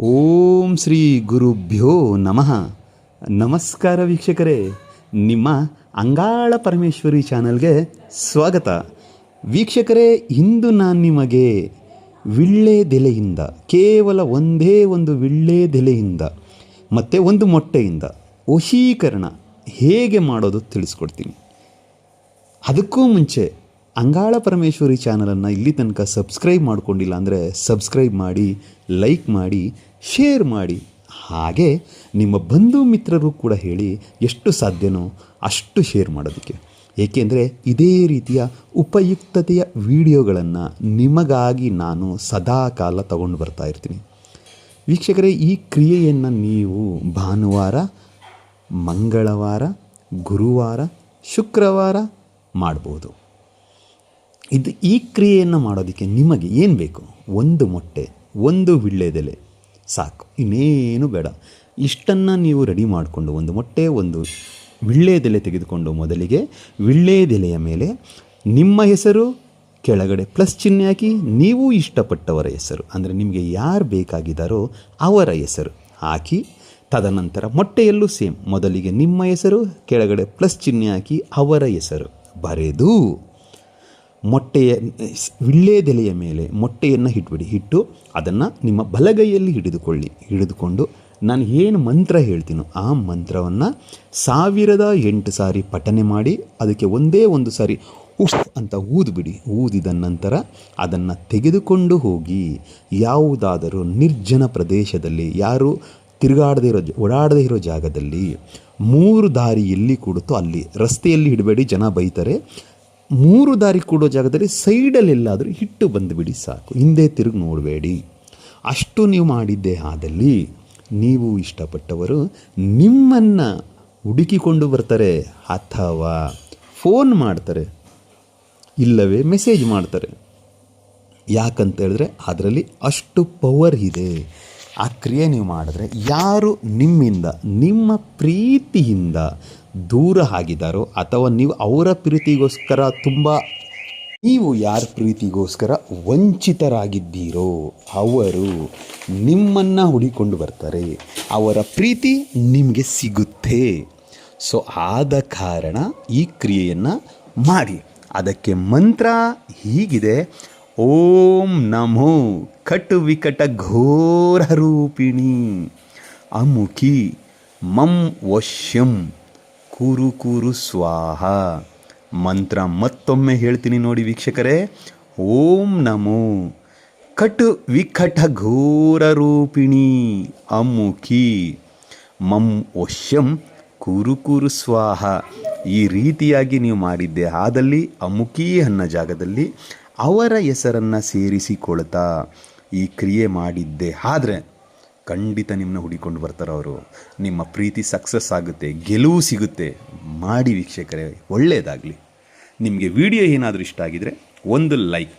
ಓಂ ಶ್ರೀ ಗುರುಭ್ಯೋ ನಮಃ. ನಮಸ್ಕಾರ ವೀಕ್ಷಕರೇ, ನಿಮ್ಮ ಅಂಗಾಳ ಪರಮೇಶ್ವರಿ ಚಾನಲ್ಗೆ ಸ್ವಾಗತ. ವೀಕ್ಷಕರೇ, ಇಂದು ನಾನು ನಿಮಗೆ ವಿಳ್ಳೆದೆಲೆಯಿಂದ, ಕೇವಲ ಒಂದೇ ಒಂದು ವಿಳ್ಳೆದೆಲೆಯಿಂದ ಮತ್ತು ಒಂದು ಮೊಟ್ಟೆಯಿಂದ ವಶೀಕರಣ ಹೇಗೆ ಮಾಡೋದು ತಿಳಿಸ್ಕೊಡ್ತೀನಿ. ಅದಕ್ಕೂ ಮುಂಚೆ ಅಂಗಾಳ ಪರಮೇಶ್ವರಿ ಚಾನಲನ್ನು ಇಲ್ಲಿ ತನಕ ಸಬ್ಸ್ಕ್ರೈಬ್ ಮಾಡ್ಕೊಂಡಿಲ್ಲ ಅಂದರೆ ಸಬ್ಸ್ಕ್ರೈಬ್ ಮಾಡಿ, ಲೈಕ್ ಮಾಡಿ, ಶೇರ್ ಮಾಡಿ. ಹಾಗೆ ನಿಮ್ಮ ಬಂಧು ಮಿತ್ರರು ಕೂಡ ಹೇಳಿ, ಎಷ್ಟು ಸಾಧ್ಯನೋ ಅಷ್ಟು ಶೇರ್ ಮಾಡೋದಕ್ಕೆ. ಏಕೆಂದರೆ ಇದೇ ರೀತಿಯ ಉಪಯುಕ್ತತೆಯ ವಿಡಿಯೋಗಳನ್ನು ನಿಮಗಾಗಿ ನಾನು ಸದಾಕಾಲ ತಗೊಂಡು ಬರ್ತಾ ಇರ್ತೀನಿ. ವೀಕ್ಷಕರೇ, ಈ ಕ್ರಿಯೆಯನ್ನು ನೀವು ಭಾನುವಾರ, ಮಂಗಳವಾರ, ಗುರುವಾರ, ಶುಕ್ರವಾರ ಮಾಡ್ಬೋದು. ಈ ಕ್ರಿಯೆಯನ್ನು ಮಾಡೋದಕ್ಕೆ ನಿಮಗೆ ಏನು ಬೇಕು? ಒಂದು ಮೊಟ್ಟೆ, ಒಂದು ವಿಳ್ಳೆದೆಲೆ ಸಾಕು, ಇನ್ನೇನು ಬೇಡ. ಇಷ್ಟನ್ನು ನೀವು ರೆಡಿ ಮಾಡಿಕೊಂಡು, ಒಂದು ಮೊಟ್ಟೆ, ಒಂದು ವಿಳ್ಳೆದೆಲೆ ತೆಗೆದುಕೊಂಡು, ಮೊದಲಿಗೆ ವಿಳ್ಳೆದೆಲೆಯ ಮೇಲೆ ನಿಮ್ಮ ಹೆಸರು, ಕೆಳಗಡೆ ಪ್ಲಸ್ ಚಿಹ್ನೆ ಹಾಕಿ, ನೀವು ಇಷ್ಟಪಟ್ಟವರ ಹೆಸರು, ಅಂದರೆ ನಿಮಗೆ ಯಾರು ಬೇಕಾಗಿದ್ದಾರೋ ಅವರ ಹೆಸರು ಹಾಕಿ, ತದನಂತರ ಮೊಟ್ಟೆಯಲ್ಲೂ ಸೇಮ್, ಮೊದಲಿಗೆ ನಿಮ್ಮ ಹೆಸರು, ಕೆಳಗಡೆ ಪ್ಲಸ್ ಚಿಹ್ನೆ ಹಾಕಿ ಅವರ ಹೆಸರು ಬರೆದು, ಮೊಟ್ಟೆಯ ವಿಳ್ಳೆದೆಲೆಯ ಮೇಲೆ ಮೊಟ್ಟೆಯನ್ನು ಇಟ್ಟು ಅದನ್ನು ನಿಮ್ಮ ಬಲಗೈಯಲ್ಲಿ ಹಿಡಿದುಕೊಂಡು ನಾನು ಏನು ಮಂತ್ರ ಹೇಳ್ತೀನೋ ಆ ಮಂತ್ರವನ್ನು 1008 ಸಾರಿ ಪಠನೆ ಮಾಡಿ, ಅದಕ್ಕೆ ಒಂದೇ ಒಂದು ಸಾರಿ ಉಫ್ ಅಂತ ಊದಿಬಿಡಿ. ಊದಿದ ನಂತರ ಅದನ್ನು ತೆಗೆದುಕೊಂಡು ಹೋಗಿ ಯಾವುದಾದರೂ ನಿರ್ಜನ ಪ್ರದೇಶದಲ್ಲಿ, ಯಾರು ಓಡಾಡದೇ ಇರೋ ಜಾಗದಲ್ಲಿ, 3 ದಾರಿ ಎಲ್ಲಿ ಕೂಡುತ್ತೋ ಅಲ್ಲಿ, ರಸ್ತೆಯಲ್ಲಿ ಇಡಬೇಡಿ, ಜನ ಬೈತಾರೆ. 3 ದಾರಿ ಕೂಡೋ ಜಾಗದಲ್ಲಿ ಸೈಡಲ್ಲೆಲ್ಲಾದರೂ ಇಟ್ಟು ಬಂದುಬಿಡಿ ಸಾಕು, ಹಿಂದೆ ತಿರುಗಿ ನೋಡಬೇಡಿ. ಅಷ್ಟು ನೀವು ಮಾಡಿದ್ದೇ ಆದಲ್ಲಿ ನೀವು ಇಷ್ಟಪಟ್ಟವರು ನಿಮ್ಮನ್ನು ಹುಡುಕಿಕೊಂಡು ಬರ್ತಾರೆ, ಅಥವಾ ಫೋನ್ ಮಾಡ್ತಾರೆ, ಇಲ್ಲವೇ ಮೆಸೇಜ್ ಮಾಡ್ತಾರೆ. ಯಾಕಂತ ಹೇಳಿದ್ರೆ ಅದರಲ್ಲಿ ಅಷ್ಟು ಪವರ್ ಇದೆ. ಆ ಕ್ರಿಯೆ ನೀವು ಮಾಡಿದ್ರೆ ಯಾರು ನಿಮ್ಮಿಂದ, ನಿಮ್ಮ ಪ್ರೀತಿಯಿಂದ ದೂರ ಆಗಿದ್ದಾರೋ, ಅಥವಾ ನೀವು ಅವರ ಪ್ರೀತಿಗೋಸ್ಕರ ನೀವು ಯಾರ ಪ್ರೀತಿಗೋಸ್ಕರ ವಂಚಿತರಾಗಿದ್ದೀರೋ ಅವರು ನಿಮ್ಮನ್ನು ಹುಡಿಕೊಂಡು ಬರ್ತಾರೆ, ಅವರ ಪ್ರೀತಿ ನಿಮಗೆ ಸಿಗುತ್ತೆ. ಸೊ ಆದ ಕಾರಣ ಈ ಕ್ರಿಯೆಯನ್ನು ಮಾಡಿ. ಅದಕ್ಕೆ ಮಂತ್ರ ಹೀಗಿದೆ: ಓಂ ನಮೋ ಕಟು ವಿಕಟ ಘೋರ ರೂಪಿಣಿ ಅಮುಖಿ ಮಂ ವಶ್ಯಂ ಕುರು ಕುರು ಸ್ವಾಹ. ಮಂತ್ರ ಮತ್ತೊಮ್ಮೆ ಹೇಳ್ತೀನಿ ನೋಡಿ ವೀಕ್ಷಕರೇ. ಓಂ ನಮೋ ಕಟು ವಿಕಟ ಘೋರ ರೂಪಿಣಿ ಅಮುಖಿ ಮಂ ವಶ್ಯಂ ಕುರು ಕುರು ಸ್ವಾಹ. ಈ ರೀತಿಯಾಗಿ ನೀವು ಮಾಡಿದ್ದೆ ಆದಲ್ಲಿ, ಅಮುಖಿ ಅನ್ನೋ ಜಾಗದಲ್ಲಿ ಅವರ ಹೆಸರನ್ನು ಸೇರಿಸಿಕೊಳ್ತಾ ಈ ಕ್ರಿಯೆ ಮಾಡಿದ್ದೆ ಆದರೆ ಖಂಡಿತ ನಿಮ್ಮನ್ನ ಹುಡಿಕೊಂಡು ಬರ್ತಾರೆ ಅವರು. ನಿಮ್ಮ ಪ್ರೀತಿ ಸಕ್ಸಸ್ ಆಗುತ್ತೆ, ಗೆಲುವು ಸಿಗುತ್ತೆ. ಮಾಡಿ ವೀಕ್ಷಕರೇ, ಒಳ್ಳೆಯದಾಗಲಿ. ನಿಮಗೆ ವಿಡಿಯೋ ಏನಾದರೂ ಇಷ್ಟ ಆಗಿದರೆ ಒಂದು ಲೈಕ್